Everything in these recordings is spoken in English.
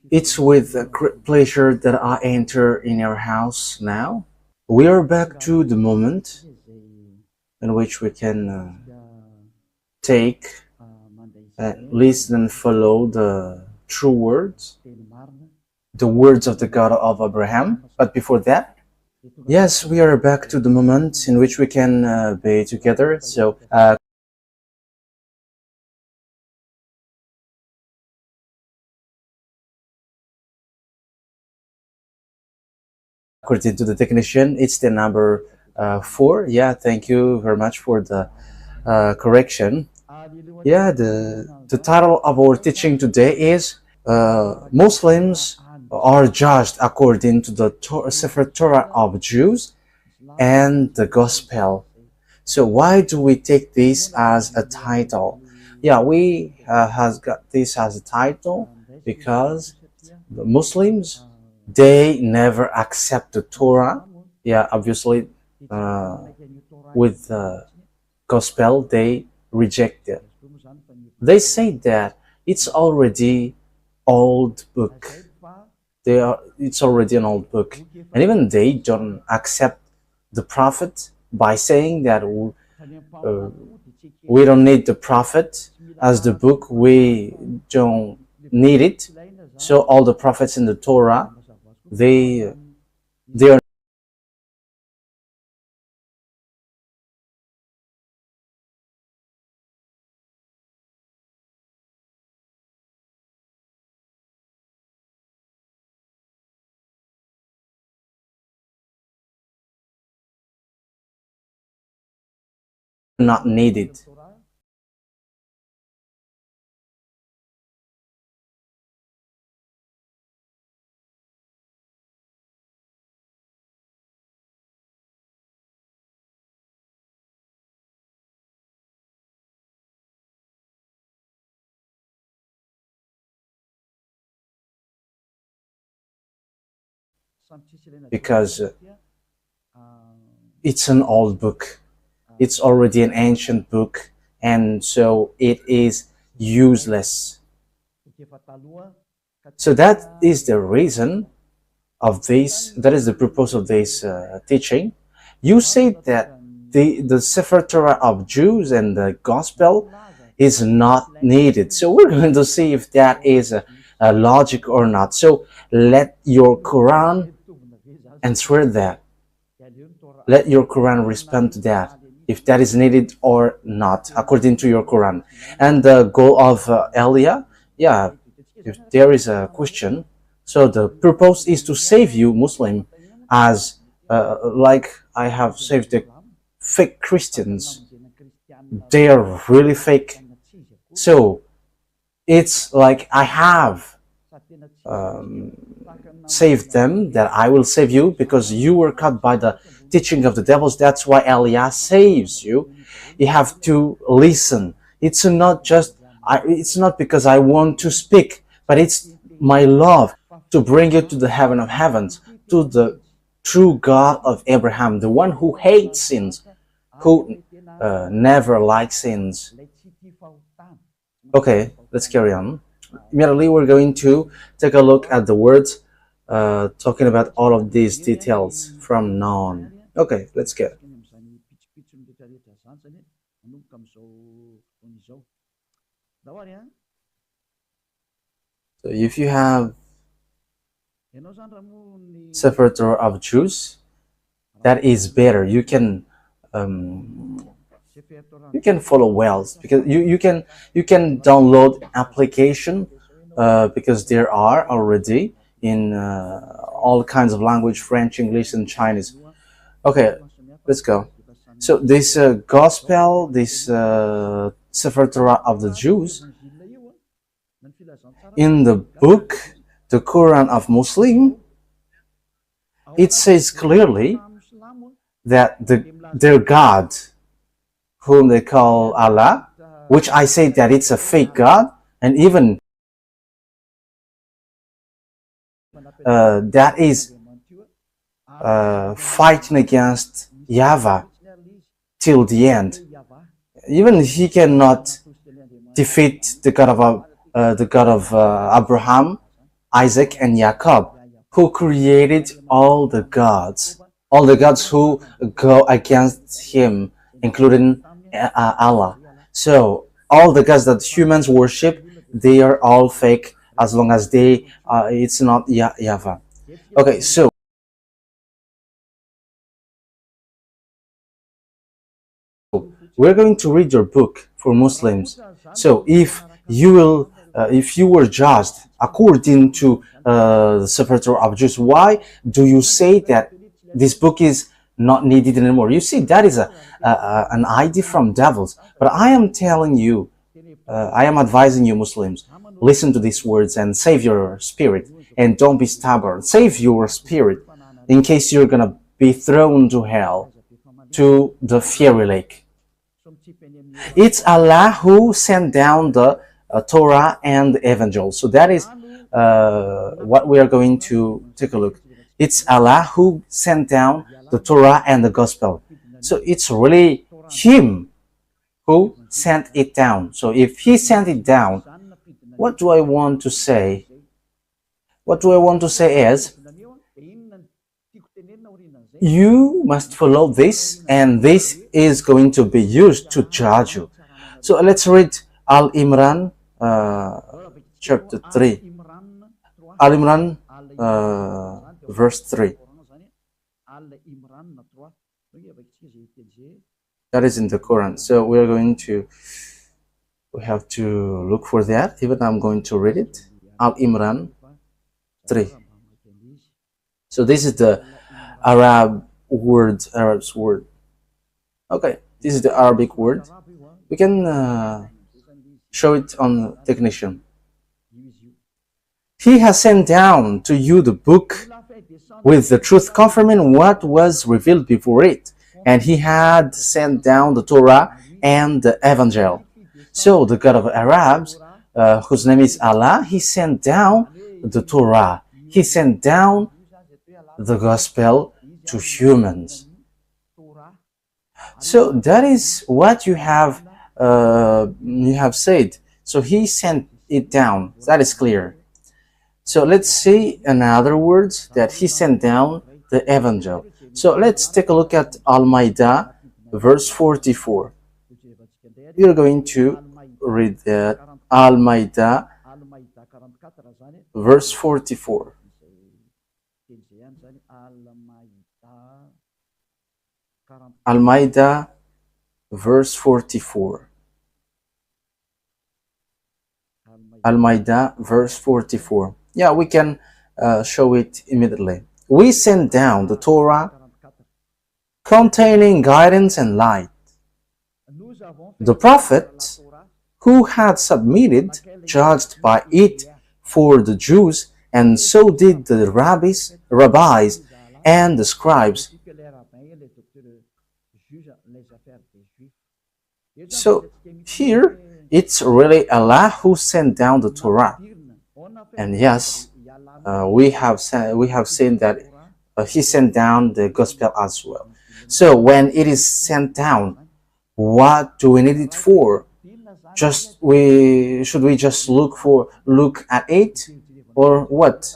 It's with great pleasure that I enter in your house now. We are back to the moment in which we can take, listen and follow the true words, the words of the God of Abraham. But before that, yes, we are back to the moment in which we can be together. So, according to the technician, it's the number 4. Yeah, thank you very much for the correction. Yeah, the title of our teaching today is Muslims are judged according to the Sefer Torah of Jews and the Gospel. So why do we take this as a title? Yeah, we has got this as a title because the Muslims, they never accept the Torah. Yeah, obviously with the Gospel, they reject it. They say that it's already old book. It's already an old book, and even they don't accept the prophet by saying that we don't need the prophet as the book. We don't need it. So all the prophets in the Torah, they are not needed. Because it's an old book. It's already an ancient book, and so it is useless. So that is the reason of this. That is the purpose of this teaching. You say that the Sefer Torah of Jews and the Gospel is not needed. So we're going to see if that is a logic or not. So let your Quran answer that. Let your Quran respond to that, if that is needed or not, according to your Quran. And the goal of Elia, yeah, if there is a question, so the purpose is to save you, Muslim, as like I have saved the fake Christians. They are really fake. So it's like I have saved them, that I will save you because you were caught by the teaching of the devils. That's why Elia saves you. You have to listen. It's not just it's not because I want to speak, but it's my love to bring you to the heaven of heavens, to the true God of Abraham, the one who hates sins, who never likes sins. Okay, let's carry on. Immediately we're going to take a look at the words talking about all of these details from now on. Okay, let's get. So if you have Sefer Torah of Jews, that is better. You can follow well, because you can download application because there are already in all kinds of language, French, English, and Chinese. Okay, let's go. So this gospel, this Sefer Torah of the Jews, in the book, the Quran of Muslim, it says clearly that their God, whom they call Allah, which I say that it's a fake God, and even that is fighting against YAHVAH till the end. Even he cannot defeat the God of Abraham Isaac, and Jacob, who created all the gods who go against him, including Allah. So all the gods that humans worship, they are all fake as long as it's not YAHVAH. Okay, so we're going to read your book for Muslims. So if you were judged according to the Sefer of Jews, why do you say that this book is not needed anymore? You see, that is an idea from devils. But I am telling you, I am advising you, Muslims, listen to these words and save your spirit, and don't be stubborn. Save your spirit in case you're gonna be thrown to hell, to the fiery lake. It's Allah who sent down the Torah and the Evangel. So that is what we are going to take a look. It's Allah who sent down the Torah and the Gospel. So it's really Him who sent it down. So if He sent it down, what do I want to say? What do I want to say is, you must follow this, and this is going to be used to judge you. So let's read Al-Imran chapter 3. Al-Imran verse 3. That is in the Quran. So we have to look for that. Even I'm going to read it. Al-Imran 3. So this is the Arab's word. Okay, this is the Arabic word. We can show it on technician. He has sent down to you the book with the truth, confirming what was revealed before it, and He had sent down the Torah and the Evangel. So the God of Arabs, whose name is Allah, He sent down the Torah. He sent down the Gospel to humans. So that is what you have said. So He sent it down. That is clear. So let's see another words that He sent down the Evangel. So let's take a look at Al-Maidah verse 44. We are going to read that. Al-Maidah verse 44. Al-Maidah verse 44. Al-Maidah verse 44. Yeah, we can show it immediately. We sent down the Torah containing guidance and light. The prophet who had submitted judged by it for the Jews, and so did the rabbis and the scribes. So here it's really Allah who sent down the Torah, and yes, we have seen that He sent down the Gospel as well. So when it is sent down, what do we need it for? Should we just look at it, or what?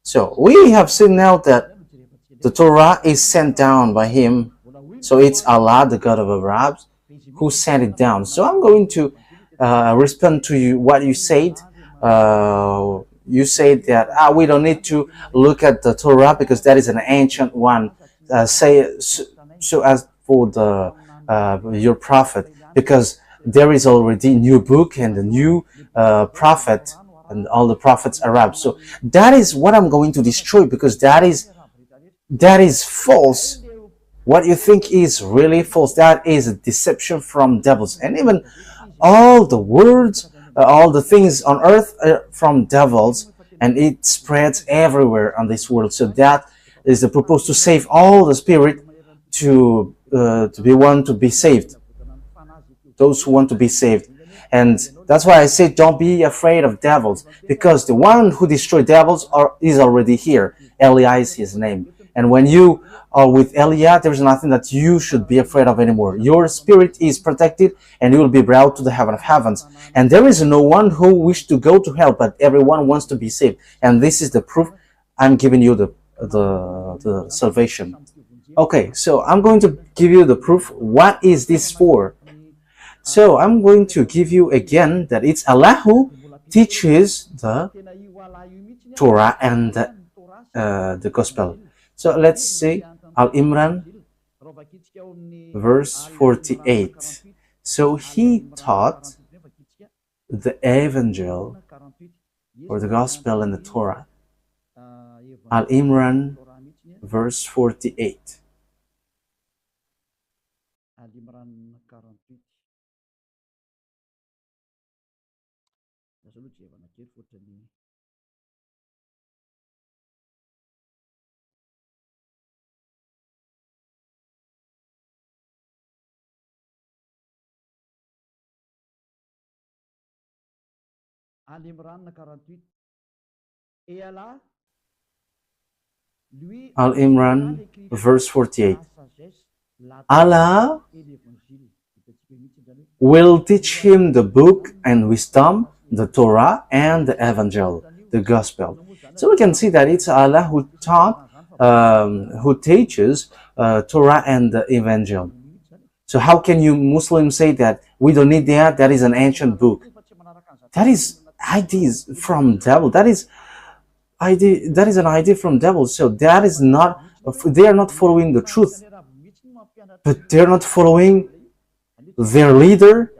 So we have seen now that the Torah is sent down by Him. So it's Allah, the God of Arabs, who sent it down. So I'm going to respond to you what you said. You said that we don't need to look at the Torah because that is an ancient one. So as for your prophet, because there is already a new book and a new prophet, and all the prophets Arab. So that is what I'm going to destroy, because that is false. What you think is really false, that is a deception from devils. And even all the words, all the things on earth are from devils, and it spreads everywhere on this world. So that is the purpose, to save all the spirit, to be saved, those who want to be saved. And that's why I say don't be afraid of devils, because the one who destroyed devils is already here. Eli is his name. And when you are with Elia, there's nothing that you should be afraid of anymore. Your spirit is protected, and you will be brought to the heaven of heavens. And there is no one who wishes to go to hell, but everyone wants to be saved. And this is the proof. I'm giving you the salvation. Okay, so I'm going to give you the proof. What is this for? So I'm going to give you again that it's Allah who teaches the Torah and the Gospel. So let's see Al-Imran verse 48. So he taught the Evangel or the Gospel and the Torah. Al-Imran verse 48. Al-Imran verse 48. Allah will teach him the book and wisdom, the Torah and the Evangel, the Gospel. So we can see that it's Allah who taught, who teaches Torah and the Evangel. So how can you Muslims say that we don't need that? That is an ancient book. That is ideas from devil. That is an idea from devil. So that is not. They are not following the truth, but they are not following their leader,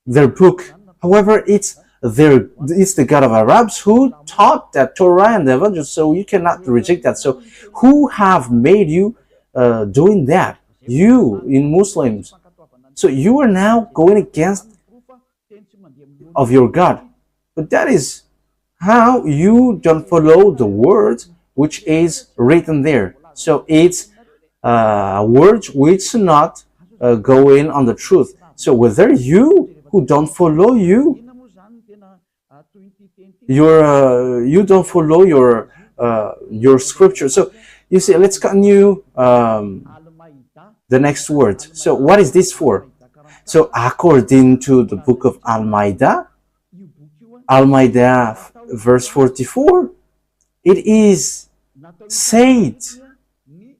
their book. However, it's the God of Arabs who taught that Torah and the Evangel. So you cannot reject that. So who have made you doing that? You in Muslims. So you are now going against of your God. But that is how you don't follow the word which is written there. So it's words which not go in on the truth. So whether you who don't follow you don't follow your scripture. So you see, let's continue the next word. So what is this for? So according to the book of Al-Maidah verse 44, it is said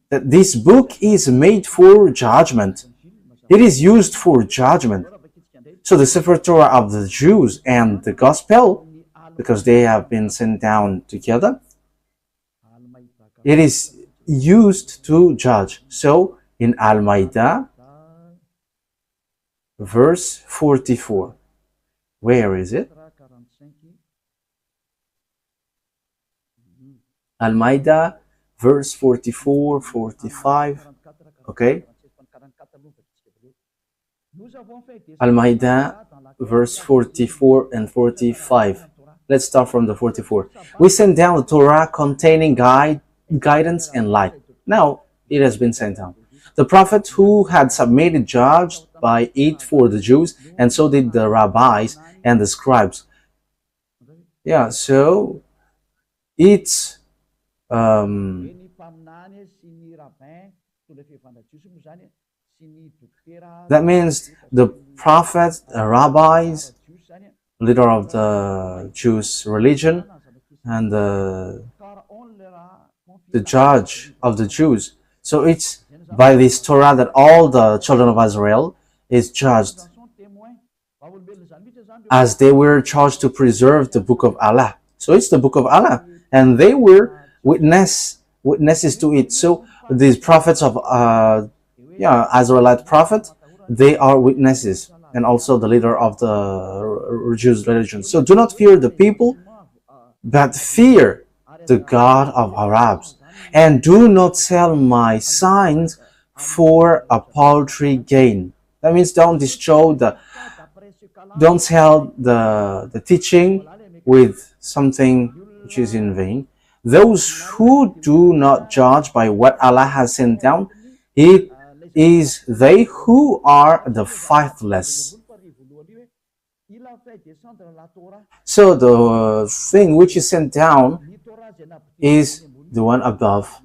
that this book is made for judgment. It is used for judgment. So the Sefer Torah of the Jews and the Gospel, because they have been sent down together, it is used to judge. So in Al-Maidah verse 44, where is it? Al-Maidah verse 44, 45. Okay. Al-Maidah verse 44 and 45. Let's start from the 44. We sent down the Torah containing guidance and light. Now it has been sent down. The prophet who had submitted judged by it for the Jews, and so did the rabbis and the scribes. Yeah, so it's that means the prophets, the rabbis, leader of the Jewish religion, and the judge of the Jews. So it's by this Torah that all the children of Israel is judged, as they were charged to preserve the book of Allah. So it's the book of Allah, and they were witnesses to it. So these prophets of Israelite prophet, they are witnesses, and also the leader of the Jewish religion. So do not fear the people, but fear the God of Arabs, and do not sell my signs for a paltry gain. That means don't sell the teaching with something which is in vain. Those who do not judge by what Allah has sent down, it is they who are the faithless. So the thing which is sent down is the one above.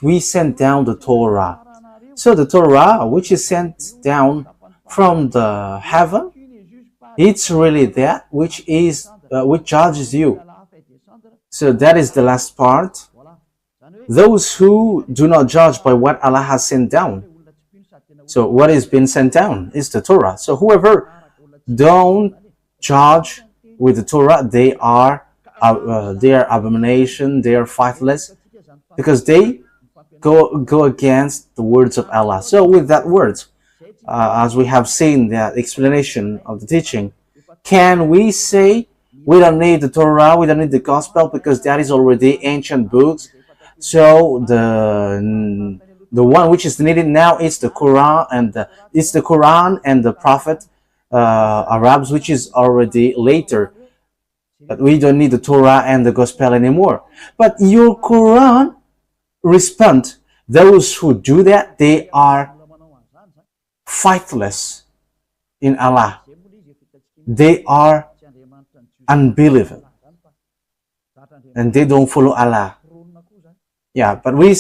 we sent down the Torah. So the Torah, which is sent down from the heaven, it's really that which judges you. So that is the last part. Those who do not judge by what Allah has sent down. So what is being sent down is the Torah. So whoever don't judge with the Torah, they are abomination, they are faithless, because they go against the words of Allah. So with that words, as we have seen the explanation of the teaching, can we say we don't need the Torah, we don't need the Gospel, because that is already ancient books? So the one which is needed now is the Quran, and the Prophet Arabs, which is already later. But we don't need the Torah and the Gospel anymore. But your Quran respond, those who do that, they are faithless in Allah. They are unbelieving, and they don't follow Allah. Yeah, but we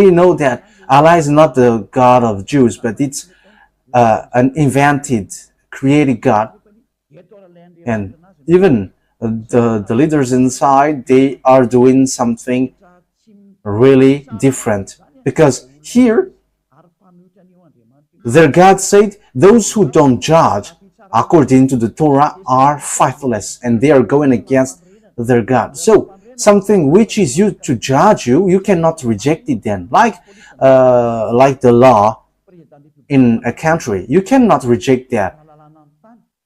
know that Allah is not the God of Jews, but it's an invented, created God. And even the leaders inside, they are doing something really different. Because here, their God said, those who don't judge according to the Torah are faithless, and they are going against their God. So something which is used to judge you, you cannot reject it then. Like the law in a country, you cannot reject that.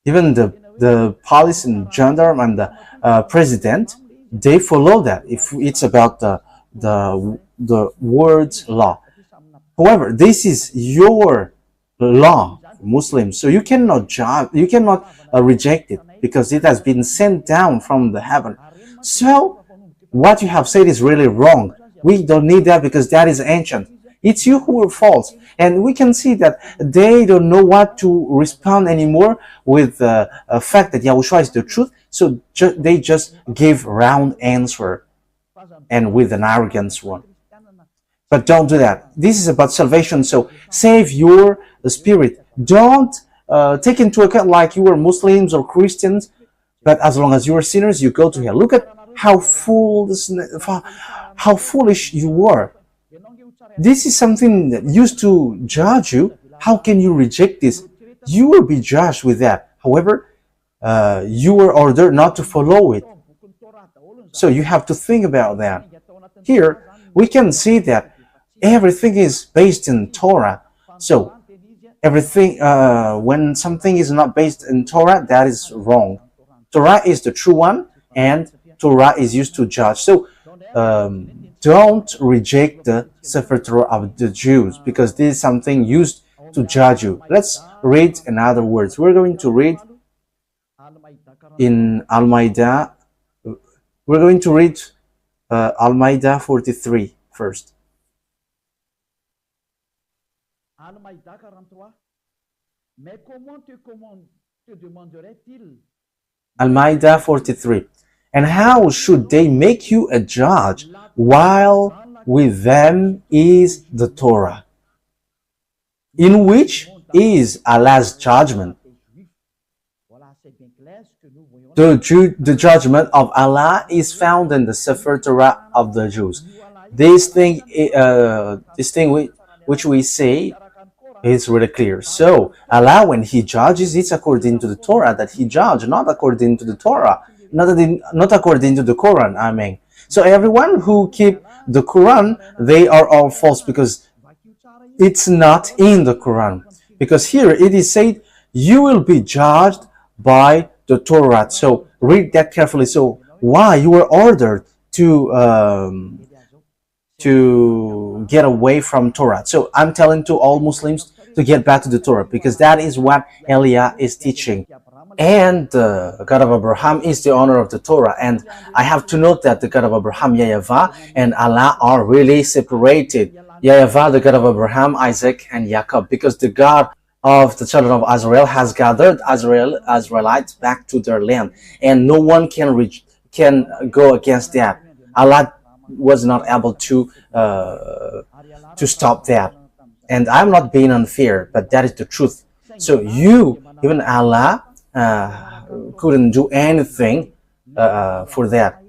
Even the police and gendarme and the president, they follow that if it's about the word's law. However, this is your law, Muslims, so you cannot judge, you cannot reject it, because it has been sent down from the heaven. So what you have said is really wrong. We don't need that, because that is ancient. It's you who are false. And we can see that they don't know what to respond anymore with the fact that Yahushua is the truth. So they just give round answer, and with an arrogance one. But don't do that. This is about salvation. So save your spirit. Don't take into account like you are Muslims or Christians, but as long as you are sinners, you go to hell. Look at how foolish you are. This is something that used to judge you. How can you reject this? You will be judged with that. However, you were ordered not to follow it. So you have to think about that. Here, we can see that everything is based in Torah. So everything, when something is not based in Torah, that is wrong. Torah is the true one, and Torah is used to judge. So don't reject the Sefer Torah of the Jews, because this is something used to judge you. Let's read in other words. We're going to read in Al-Maidah. We're going to read Al-Maidah 43 first. Al-Maidah 43. And how should they make you a judge while with them is the Torah, in which is Allah's judgment? The judgment of Allah is found in the Sefer Torah of the Jews. This thing which we say is really clear. So Allah, when He judges, it's according to the Torah that He judges, not according to the Torah, not according to the Quran. I mean, so everyone who keep the Quran, they are all false, because it's not in the Quran. Because here it is said, you will be judged by the Torah. So read that carefully. So why you were ordered to get away from Torah? So I'm telling to all Muslims to get back to the Torah, because that is what Elia is teaching. And the God of Abraham is the owner of the Torah. And I have to note that the God of Abraham, YAHVAH, and Allah are really separated. YAHVAH, the God of Abraham, Isaac, and Jacob, because the God of the children of Israel has gathered Israelites back to their land, and no one can go against that. Allah was not able to stop that. And I'm not being unfair, but that is the truth. So even Allah, couldn't do anything for that.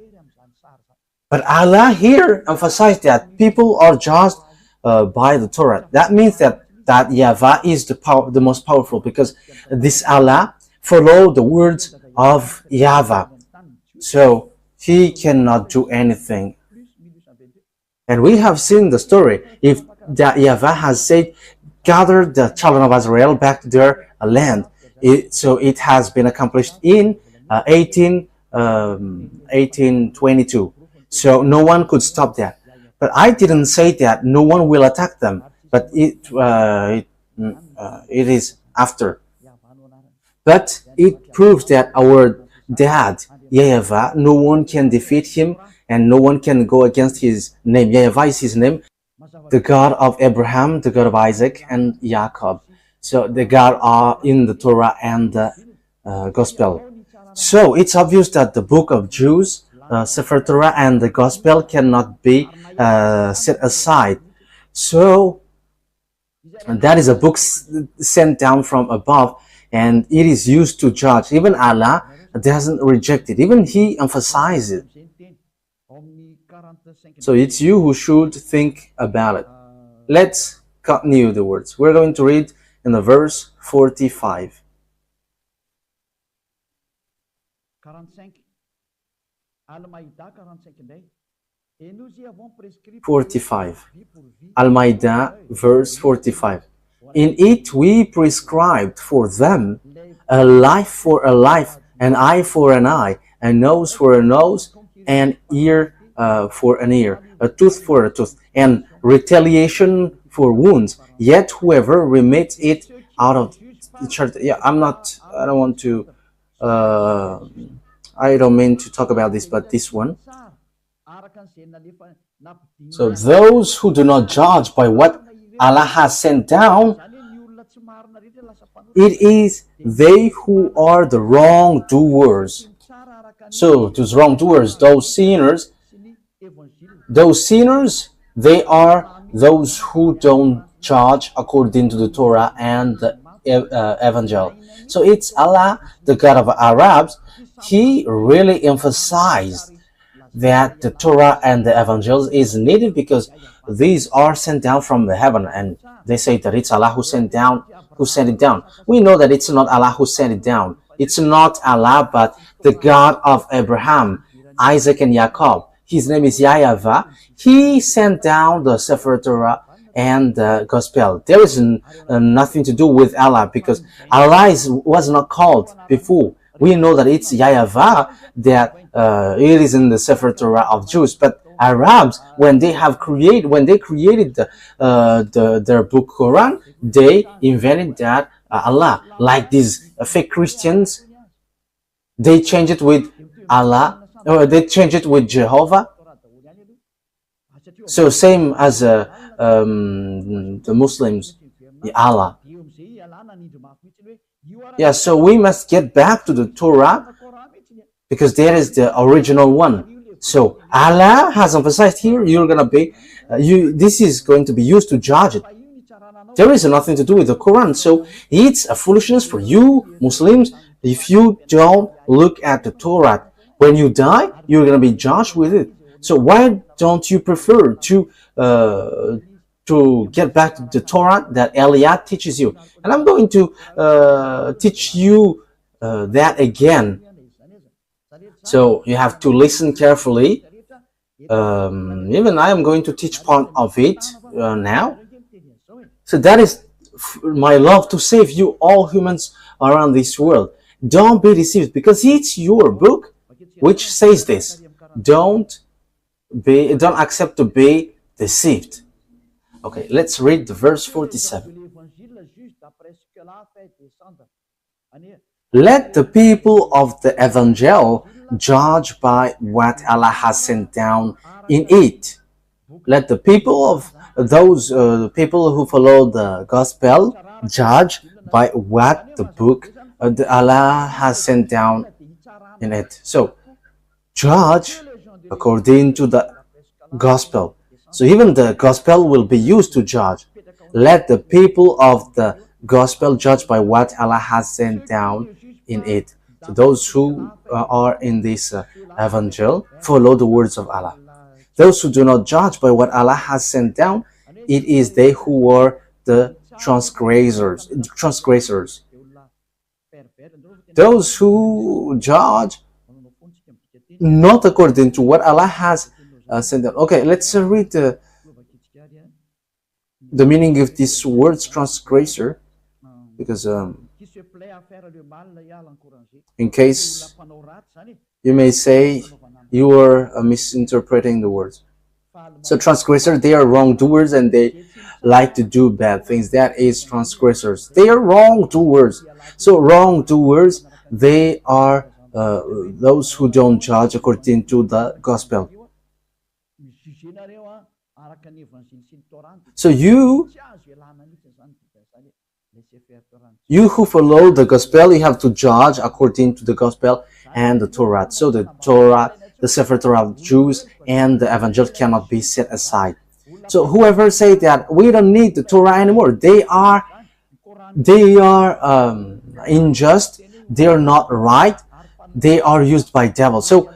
But Allah here emphasized that people are judged by the Torah. That means that YAHVAH is the most powerful, because this Allah follow the words of YAHVAH. So he cannot do anything. And we have seen the story. If that YAHVAH has said, gather the children of Israel back to their land, so it has been accomplished in 1822. So no one could stop that. But I didn't say that no one will attack them, but it is after. But it proves that our dad, YAHVAH, no one can defeat him, and no one can go against his name. YAHVAH is his name, the God of Abraham, the God of Isaac, and Jacob. So the God are in the Torah and the Gospel. So it's obvious that the book of Jews, Sefer Torah, and the Gospel cannot be set aside. So that is a book sent down from above, and it is used to judge. Even Allah doesn't reject it. Even He emphasizes it. So it's you who should think about it. Let's continue the words. We're going to read in the verse 45. 45. Al-Ma'idah, verse 45. In it we prescribed for them a life for a life, an eye for an eye, a nose for a nose, an ear for an ear, a tooth for a tooth, and retaliation for wounds. Yet whoever remits it out of the church. Yeah, I don't mean to talk about this, but this one. So those who do not judge by what Allah has sent down, it is they who are the wrongdoers. So those wrongdoers, those sinners, they are those who don't judge according to the Torah and the Evangel. So it's Allah, the God of Arabs. He really emphasized that the Torah and the Evangel is needed because these are sent down from the heaven, and they say that it's Allah who sent it down. We know that it's not Allah who sent it down. It's not Allah, but the God of Abraham, Isaac, and Jacob. His name is YAHVAH. He sent down the Sefer Torah and the Gospel. There is nothing to do with Allah, because Allah was not called before. We know that it's YAHVAH, that it is in the Sefer Torah of Jews. But Arabs, when they created their book Quran, they invented that Allah. Like these fake Christians, they changed it with Allah, or they changed it with Jehovah. So same as the Muslims, Allah. Yeah, so we must get back to the Torah, because there is the original one. So Allah has emphasized here, this is going to be used to judge it. There is nothing to do with the Quran. So it's a foolishness for you Muslims if you don't look at the Torah. When you die, you're going to be judged with it. So why don't you prefer to get back to the Torah that Eliot teaches you? And I'm going to teach you that again. So you have to listen carefully. Even I am going to teach part of it now. So that is my love, to save you all humans around this world. Don't be deceived, because it's your book which says this. Don't accept to be deceived. Okay, let's read the verse 47. Let the people of the Evangel judge by what Allah has sent down in it. Let the people of those people who follow the Gospel judge by what the book Allah has sent down in it. So judge according to the gospel. So even the gospel will be used to judge. Let the people of the gospel judge by what Allah has sent down in it. So those who are in this evangel follow the words of Allah. Those who do not judge by what Allah has sent down, it is they who are the transgressors. Those who judge not according to what Allah has sent down. Okay, let's read the meaning of this word transgressor, because in case you may say you are misinterpreting the words. So transgressor, they are wrongdoers and they like to do bad things. That is transgressors. They are wrongdoers. So wrongdoers, they are those who don't judge according to the gospel. So you who follow the gospel, you have to judge according to the gospel and the Torah. So the Torah, the Sefer Torah of Jews and the Evangel cannot be set aside. So whoever say that we don't need the Torah anymore, they are unjust, they are not right, they are used by devil. So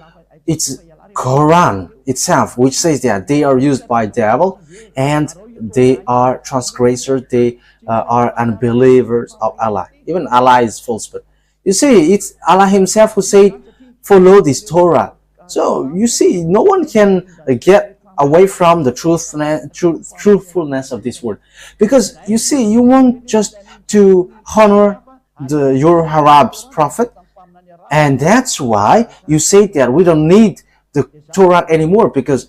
it's Quran itself which says that they are used by devil and they are transgressors, they are unbelievers of Allah. Even Allah is false, but you see, it's Allah himself who said follow this Torah. So you see, no one can get away from the truthfulness of this word, because you see, you want just to honor your Arab's prophet, and that's why you say that we don't need the Torah anymore, because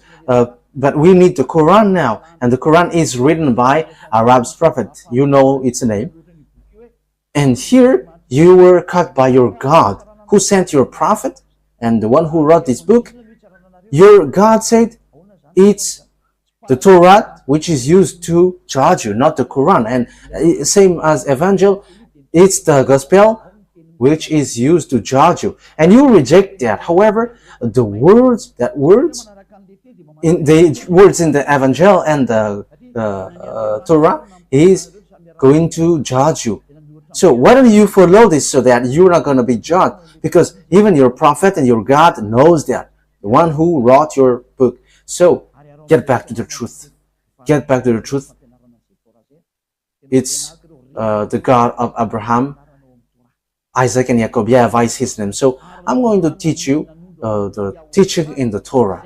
but we need the Quran now, and the Quran is written by Arab's prophet. You know its name, and here you were cut by your God who sent your prophet and the one who wrote this book. Your God said it's the Torah which is used to judge you, not the Quran. And same as Evangel, it's the gospel which is used to judge you, and you reject that. However, the words in the Evangel and the Torah is going to judge you. So why don't you follow this so that you're not going to be judged? Because even your prophet and your God knows that, the one who wrote your book. So get back to the truth. Get back to the truth. It's the God of Abraham, Isaac, and Jacob. YAHVAH is his name. So I'm going to teach you the teaching in the Torah.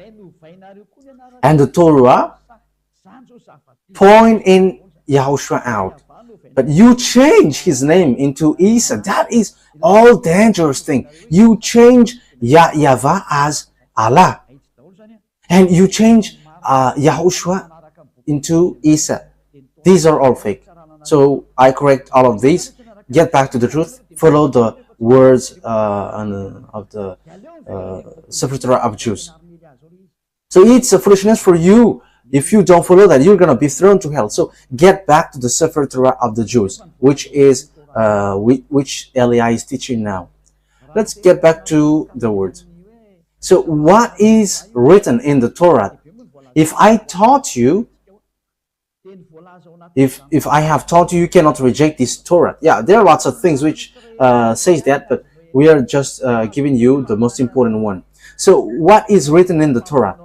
And the Torah point in YAHOSHUAH out. But you change his name into Isa. That is all dangerous thing. You change YAHVAH as Allah. And you change YAHOSHUAH into Isa. These are all fake. So I correct all of these. Get back to the truth. Follow the words of the Sefer Torah of Jews. So it's a foolishness for you. If you don't follow that, you're going to be thrown to hell. So get back to the Sefer Torah of the Jews, which is which Elia is teaching now. Let's get back to the words. So what is written in the Torah? If I taught you, if I have taught you, you cannot reject this Torah. Yeah, there are lots of things which says that, but we are just giving you the most important one. So what is written in the Torah?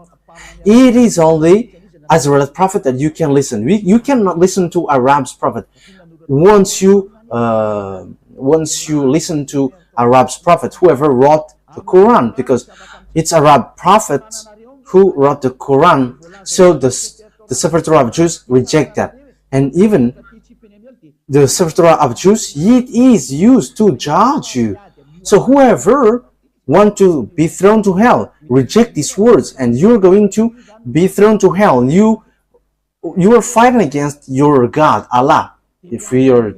It is only Israel's prophet that you can listen. You cannot listen to Arab's prophet. Once you listen to Arab's prophet, whoever wrote the Quran, because it's Arab prophets who wrote the Quran, so the Sefer Torah of Jews reject that. And even the Sefer Torah of Jews, it is used to judge you. So whoever want to be thrown to hell, reject these words, and you're going to be thrown to hell. You are fighting against your God, Allah, if we are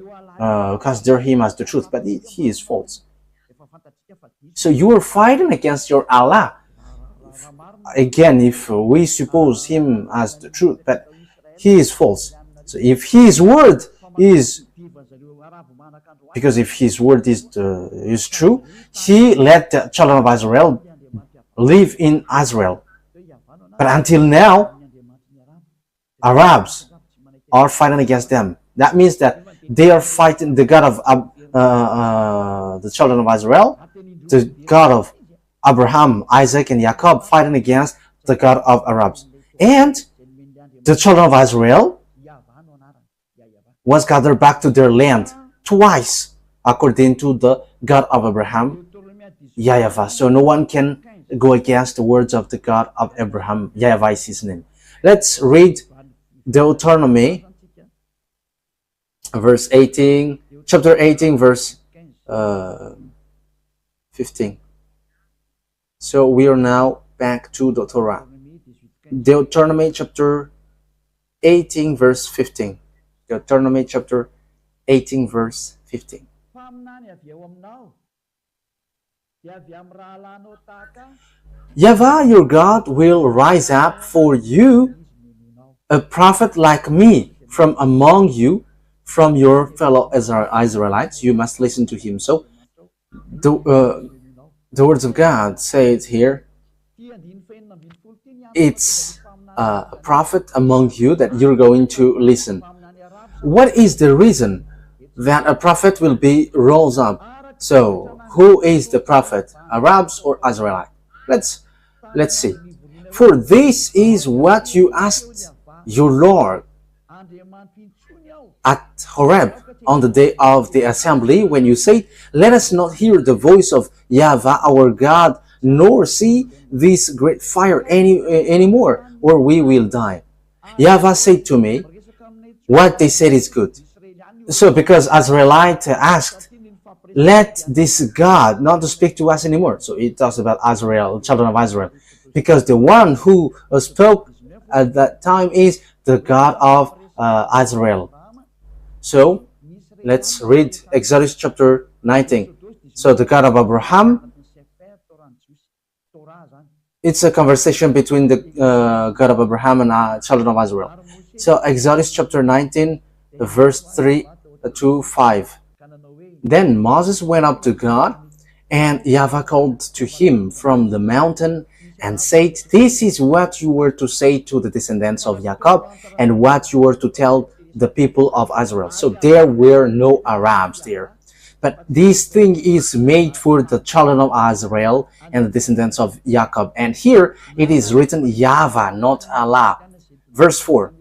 consider him as the truth, but he is false. So you are fighting against your Allah. Again, if we suppose him as the truth, but he is false. So if his word is, because if his word is true, he let the children of Israel live in Israel. But until now, Arabs are fighting against them. That means that they are fighting the God of the children of Israel, the God of Abraham, Isaac, and Jacob, fighting against the God of Arabs. And the children of Israel was gathered back to their land twice, according to the God of Abraham, YAHVAH. So no one can go against the words of the God of Abraham. YAHVAH is his name. Let's read Deuteronomy, verse 18, chapter 18, verse 15. So we are now back to the Torah. Deuteronomy chapter 18, verse 15. Deuteronomy chapter 18, verse 15. YAHVAH, your God, will rise up for you a prophet like me from among you, from your fellow Israelites. You must listen to him. So the words of God say it here. It's a prophet among you that you're going to listen. What is the reason that a prophet will be rose up? So who is the prophet, Arabs or Israelite? Let's see. For this is what you asked your Lord at Horeb on the day of the assembly, when you say, let us not hear the voice of YAHVAH our God, nor see this great fire anymore, or we will die. YAHVAH said to me, what they said is good. So because Israelite asked, let this God not to speak to us anymore. So it talks about Israel, children of Israel, because the one who spoke at that time is the God of Israel. So let's read Exodus chapter 19. So the God of Abraham, it's a conversation between the God of Abraham and children of Israel. So Exodus chapter 19, verse 3 to 5. Then Moses went up to God, and YAHVAH called to him from the mountain and said, this is what you were to say to the descendants of Jacob, and what you were to tell the people of Israel. So there were no Arabs there. But this thing is made for the children of Israel and the descendants of Jacob. And here it is written YAHVAH, not Allah. Verse 4.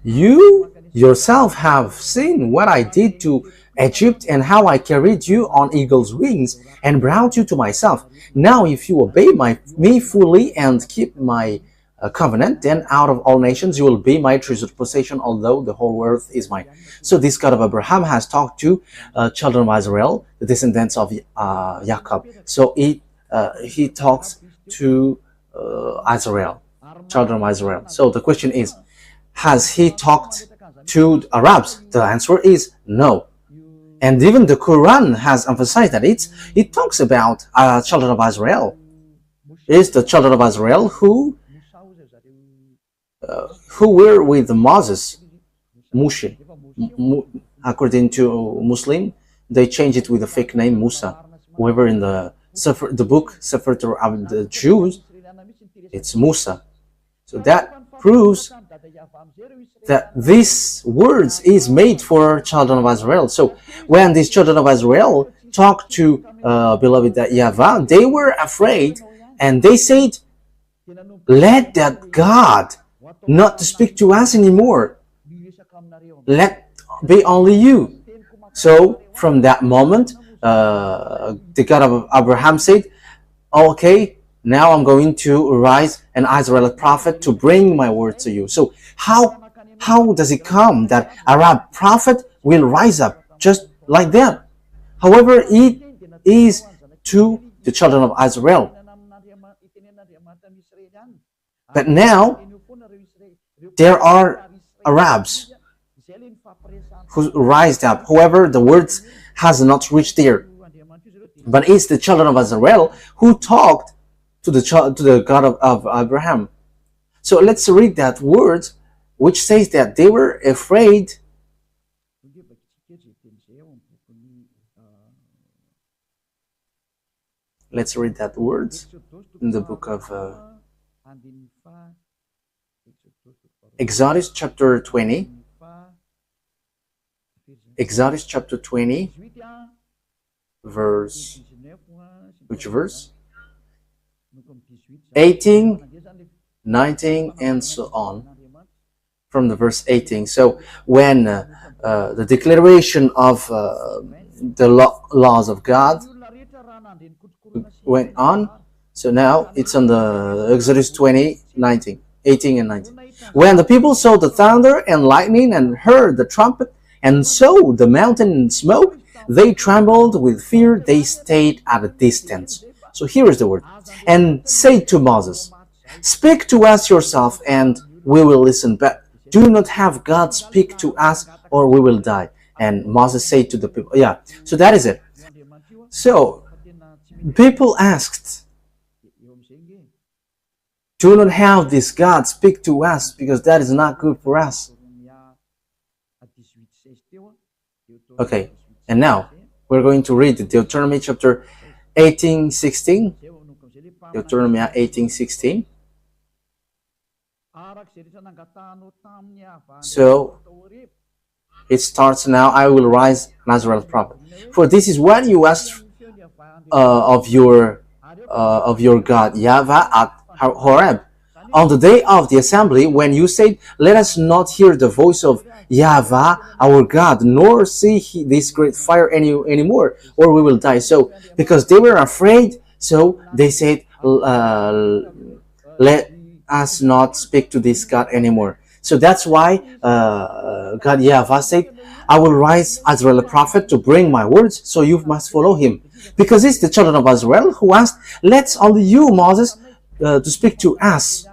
You yourself have seen what I did to Egypt, and how I carried you on eagle's wings and brought you to myself. Now if you obey me fully and keep my covenant, then out of all nations you will be my treasured possession, although the whole earth is mine. So this God of Abraham has talked to children of Israel, the descendants of Jacob. So he talks to Israel, children of Israel. So the question is, has he talked to Arabs? The answer is no. And even the Quran has emphasized that it talks about children of Israel. It's the children of Israel who were with Moses, Moshe. According to Muslim, they changed it with a fake name, Musa. However, in the book Sefer Torah of the Jews, it's Musa. So that proves that these words is made for children of Israel. So when these children of Israel talked to beloved YAHVAH, they were afraid, and they said, let that God not to speak to us anymore. Let be only you. So from that moment, the God of Abraham said, okay, now I'm going to rise an Israelite prophet to bring my word to you. So how does it come that Arab prophet will rise up just like that? However, it is to the children of Israel. But now there are Arabs who rise up. However, the words has not reached there. But it's the children of Israel who talked to the God of Abraham. So let's read that word, which says that they were afraid. Let's read that word in the book of Exodus chapter 20. Exodus chapter 20, verse, which verse? 18, 19, and so on. From the verse 18. So when the declaration of the laws of God went on, so now it's on the Exodus 20, 19, 18 and 19. When the people saw the thunder and lightning and heard the trumpet and saw the mountain smoke, they trembled with fear. They stayed at a distance. So here is the word. And say to Moses, speak to us yourself and we will listen, but do not have God speak to us or we will die. And Moses said to the people, yeah, so that is it. So people asked, do not have this God speak to us because that is not good for us. Okay, and now we're going to read Deuteronomy chapter 18:16. Deuteronomy 18:16. So it starts now. I will rise an Israel prophet. For this is what you asked of your God YAHVAH at Horeb on the day of the assembly, when you said, let us not hear the voice of YAHVAH our God, nor see this great fire anymore, or we will die. So because they were afraid, so they said, let us not speak to this God anymore. So that's why God YAHVAH said, I will rise Israel a prophet to bring my words, so you must follow him. Because it's the children of Israel who asked, let's only you, Moses, to speak to us.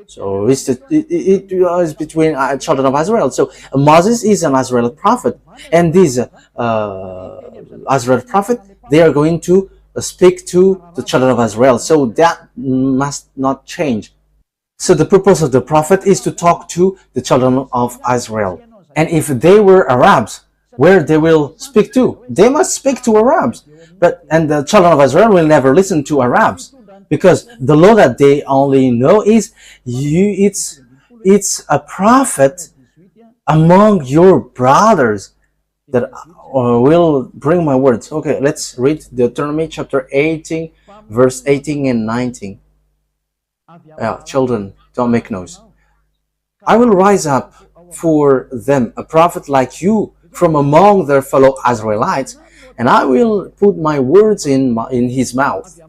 So it is between children of Israel. So Moses is an Israel prophet, and this Israel prophet, they are going to speak to the children of Israel. So that must not change. So the purpose of the prophet is to talk to the children of Israel. And if they were Arabs, where they will speak to? They must speak to Arabs. And the children of Israel will never listen to Arabs, because the law that they only know is it's a prophet among your brothers that will bring my words. Okay, let's read Deuteronomy chapter 18, verse 18 and 19. Children, don't make noise. I will rise up for them a prophet like you from among their fellow Israelites, and I will put my words in his mouth.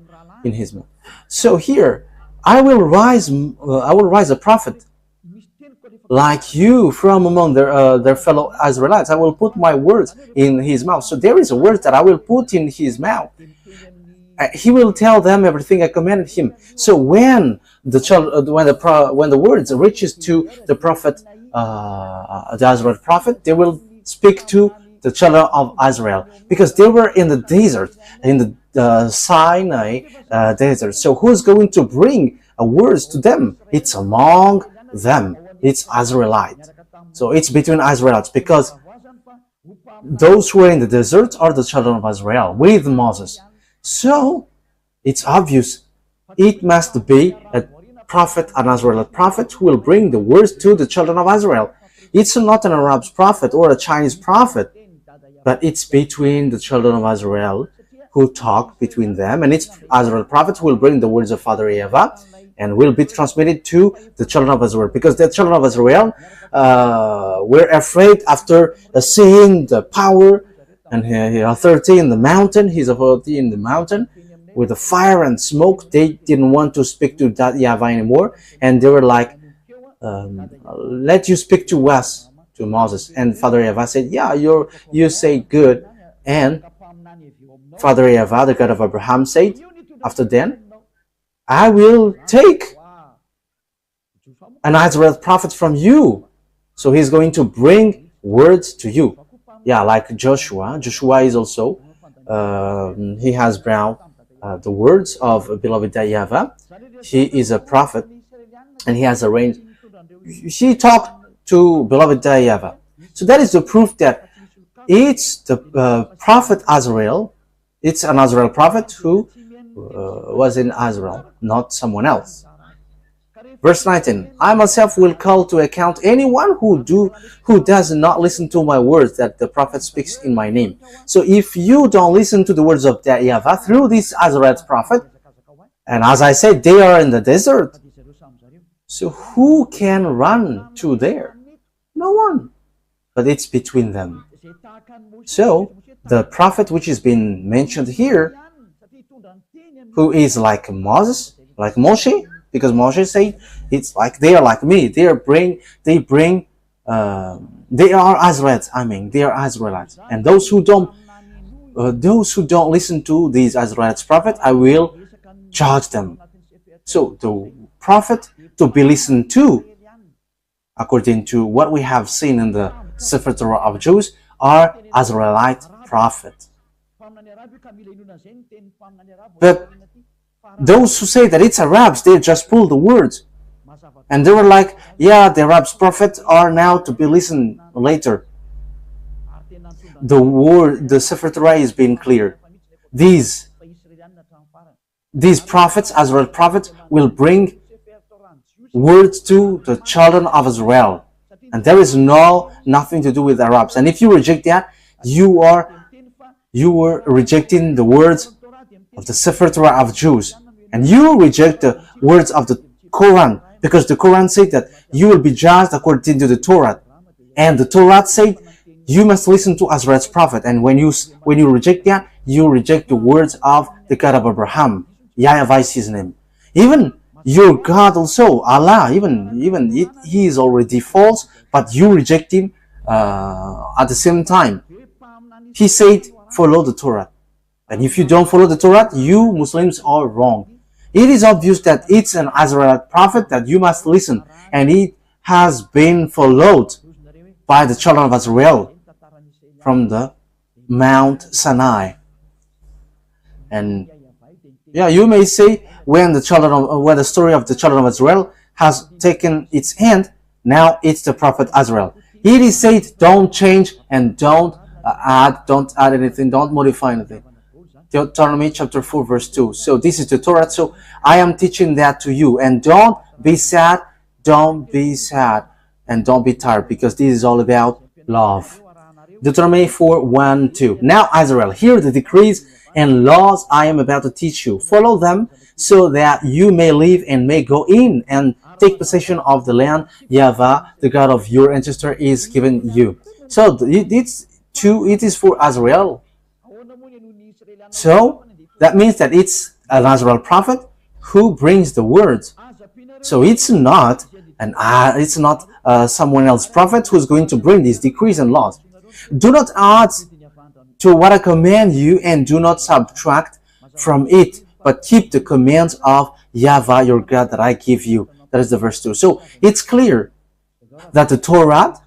So here, I will rise a prophet like you from among their fellow Israelites. I will put my words in his mouth. So there is a word that I will put in his mouth. He will tell them everything I commanded him. So when the words reaches to the prophet, the Israel prophet, they will speak to the children of Israel, because they were in the desert, in the Sinai desert. So who's going to bring words to them? It's among them. It's Israelite. So it's between Israelites, because those who are in the desert are the children of Israel with Moses. So it's obvious it must be a prophet, an Israelite prophet, who will bring the words to the children of Israel. It's not an Arab prophet or a Chinese prophet, but it's between the children of Israel who talk between them, and it's Israel prophet who will bring the words of Father YAHVAH and will be transmitted to the children of Israel, because the children of Israel were afraid after seeing the power and authority in the mountain, his authority in the mountain with the fire and smoke. They didn't want to speak to that YAHVAH anymore, and they were like, let you speak to us, to Moses. And Father YAHVAH said, yeah, you say good. And Father YAHVAH, the God of Abraham, said, after then, I will take an Israel prophet from you. So he's going to bring words to you. Yeah, like Joshua. Joshua is also, he has brought the words of beloved YAHVAH. He is a prophet, and he has arranged. He talked to beloved YAHVAH. So that is the proof that it's the prophet Azrael. It's an Azrael prophet who was in Israel, not someone else. Verse 19, I myself will call to account anyone who does not listen to my words that the prophet speaks in my name. So if you don't listen to the words of the YAHVAH through this Israelite prophet, and as I said, they are in the desert, so who can run to there? No one. But it's between them. So the prophet which is being mentioned here, who is like Moses, like Moshe, because Moshe said it's like they are like me. They are Israelites. They are Israelites, and those who don't listen to these Israelites prophet, I will judge them. So the prophet to be listened to, according to what we have seen in the Sefer Torah of Jews, are Israelite prophet. But those who say that it's Arabs, they just pull the words. And they were like, yeah, the Arabs prophets are now to be listened later. The Sefer Torah is being clear. These prophets, Israel prophets, will bring words to the children of Israel. And there is nothing to do with Arabs. And if you reject that, you are rejecting the words of the Sefer Torah of Jews. And you reject the words of the Quran, because the Quran said that you will be judged according to the Torah. And the Torah said you must listen to Israel's prophet. And when you reject that, you reject the words of the God of Abraham. YAHVAH is his name. Even your God also, Allah, he is already false, but you reject him at the same time. He said, follow the Torah. And if you don't follow the Torah, you Muslims are wrong. It is obvious that it's an Israelite prophet that you must listen, and it has been followed by the children of Israel from the Mount Sinai. And yeah, you may say, when the story of the children of Israel has taken its end, now it's the prophet Israel. It is said, don't change and don't add anything, don't modify anything. Deuteronomy chapter 4 verse 2. So this is the Torah. So I am teaching that to you. And don't be sad, and don't be tired, because this is all about love. Deuteronomy 4, 1, 2. Now Israel, hear the decrees and laws I am about to teach you. Follow them, so that you may live and may go in and take possession of the land YAHVAH, the God of your ancestor, is giving you. So it is for Israel. So that means that it's an Israel prophet who brings the words. So it's not someone else prophet who's going to bring these decrees and laws. Do not add to what I command you, and do not subtract from it, but keep the commands of YAHVAH your God that I give you. That is the verse 2. So it's clear that the Torah,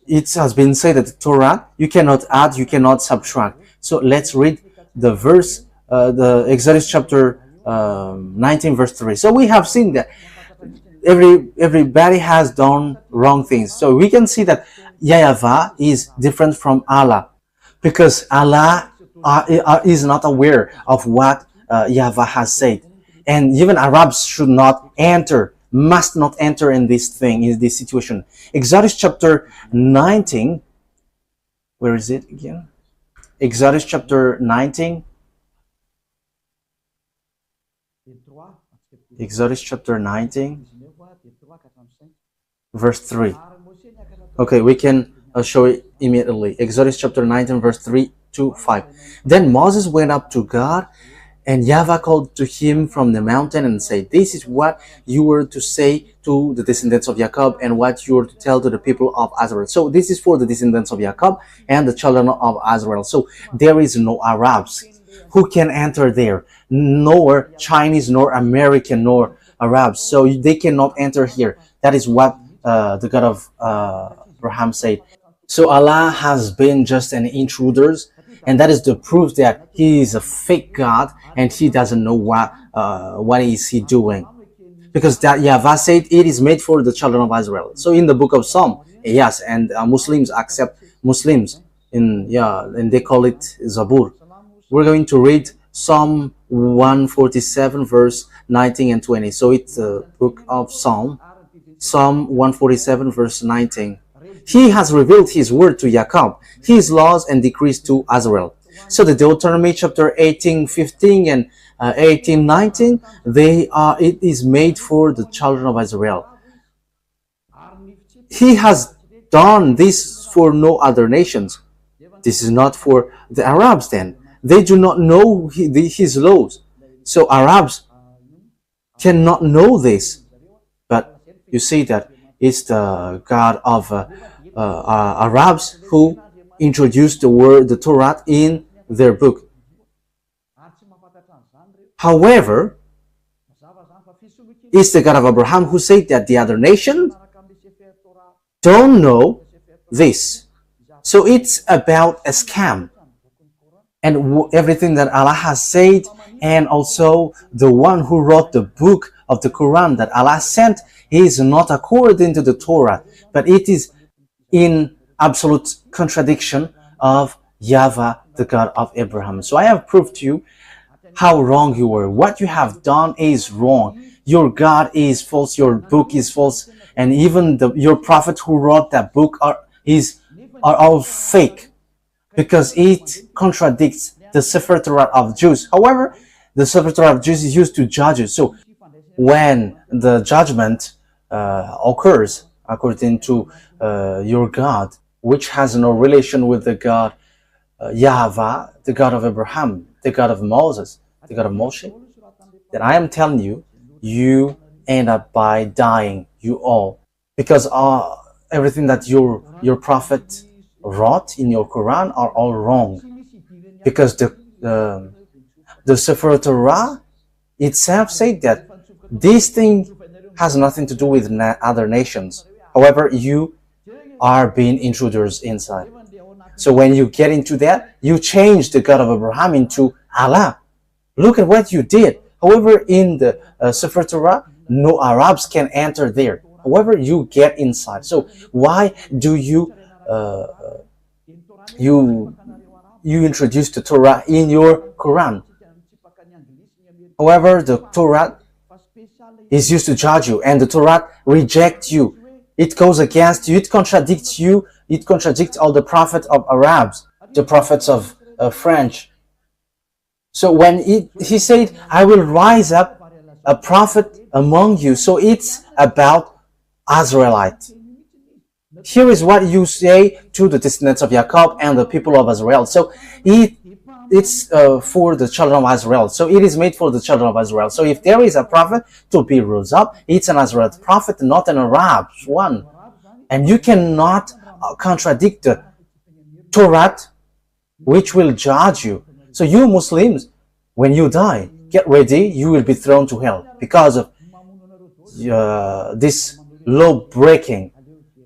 it has been said that the Torah, you cannot add, you cannot subtract. So let's read the verse, the Exodus chapter 19 verse 3. So we have seen that everybody has done wrong things. So we can see that YAHVAH is different from Allah, because Allah is not aware of what YAHVAH has said. And even Arabs must not enter in this situation. Exodus chapter 19, where is it again? Exodus chapter 19. Exodus chapter 19, verse 3. Okay, we can show it immediately. Exodus chapter 19, verse 3 to 5. Then Moses went up to God, and YAHVAH called to him from the mountain and said, this is what you were to say to the descendants of Jacob, and what you were to tell to the people of Israel. So this is for the descendants of Jacob and the children of Israel. So there is no Arabs who can enter there, nor Chinese, nor American, nor Arabs. So they cannot enter here. That is what the God of Abraham said. So Allah has been just an intruder, and that is the proof that he is a fake God, and he doesn't know what is he doing. Because that YAHVAH said it is made for the children of Israel. So in the book of Psalm, yes, and Muslims accept Muslims and they call it Zabur. We're going to read Psalm 147 verse 19 and 20. So it's the book of Psalm 147 verse 19. He has revealed his word to Jacob, his laws and decrees to Israel. So the Deuteronomy chapter 18:15 and 18:19, it is made for the children of Israel. He has done this for no other nations. This is not for the Arabs then. They do not know his laws. So Arabs cannot know this. But you see that it's the God of Arabs who introduced the Torah in their book. However, it's the God of Abraham who said that the other nations don't know this. So it's about a scam. And everything that Allah has said, and also the one who wrote the book of the Quran that Allah sent, is not according to the Torah, but it is in absolute contradiction of YAHVAH, the God of Abraham. So I have proved to you how wrong you were. What you have done is wrong. Your God is false, your book is false, and even your prophet who wrote that book are all fake, because it contradicts the Sefer Torah of Jews. However, the Sefer Torah of Jews is used to judge you. So when the judgment occurs according to your God, which has no relation with the God YAHVAH, the God of Abraham, the God of Moses, the God of Moshe, then I am telling you, you end up by dying, you all, because everything that your prophet wrote in your Quran are all wrong, because the Sefer Torah itself said that this thing has nothing to do with other nations. However, you are being intruders inside. So when you get into that, you change the God of Abraham into Allah. Look at what you did. However, in the Sefer Torah, no Arabs can enter there. However, you get inside. So why do you introduce the Torah in your Quran? However, the Torah is used to judge you, and the Torah rejects you. It goes against you. It contradicts you. It contradicts all the prophets of Arabs, the prophets of French. So when he said, I will rise up a prophet among you. So it's about Israelite. Here is what you say to the descendants of Jacob and the people of Israel. So it's for the children of Israel. So it is made for the children of Israel. So if there is a prophet to be rose up, it's an Israelite prophet, not an Arab one. And you cannot contradict the Torah, which will judge you. So you Muslims, when you die, get ready, you will be thrown to hell because of this law breaking.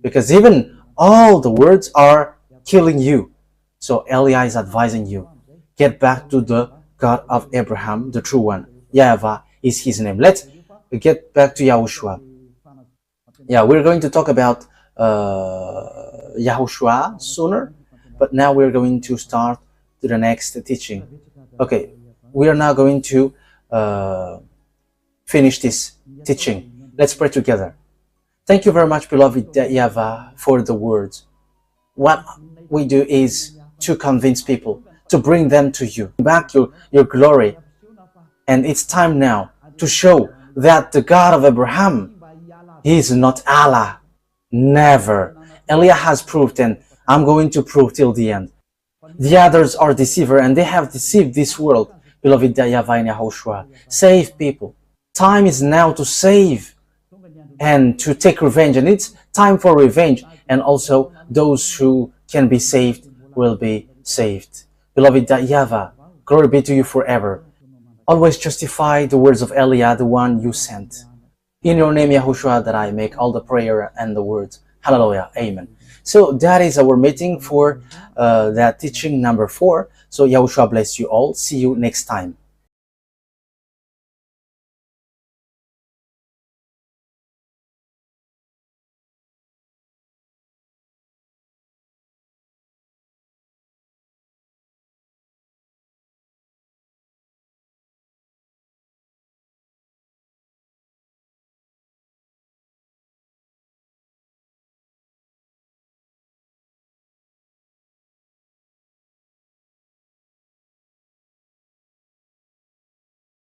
Because even all the words are killing you. So Eliah is advising you, get back to the God of Abraham, the true one. YAHVAH is his name. Let's get back to YAHOSHUAH. Yeah, we're going to talk about YAHOSHUAH sooner, but now we're going to start to the next teaching. Okay, we are now going to finish this teaching. Let's pray together. Thank you very much, beloved YAHVAH, for the words. What we do is to convince people, to bring them to you, back your glory. And it's time now to show that the God of Abraham, he is not Allah. Never. Eliah has proved, and I'm going to prove till the end. The others are deceiver, and they have deceived this world. Beloved YAHVAH and YAHOSHUAH, save people. Time is now to save and to take revenge, and it's time for revenge, and also those who can be saved will be saved. Beloved YAHVAH, glory be to you forever. Always justify the words of Eliah, the one you sent. In your name, YAHOSHUAH, that I make all the prayer and the words. Hallelujah. Amen. So that is our meeting for that teaching number 4. So YAHOSHUAH bless you all. See you next time.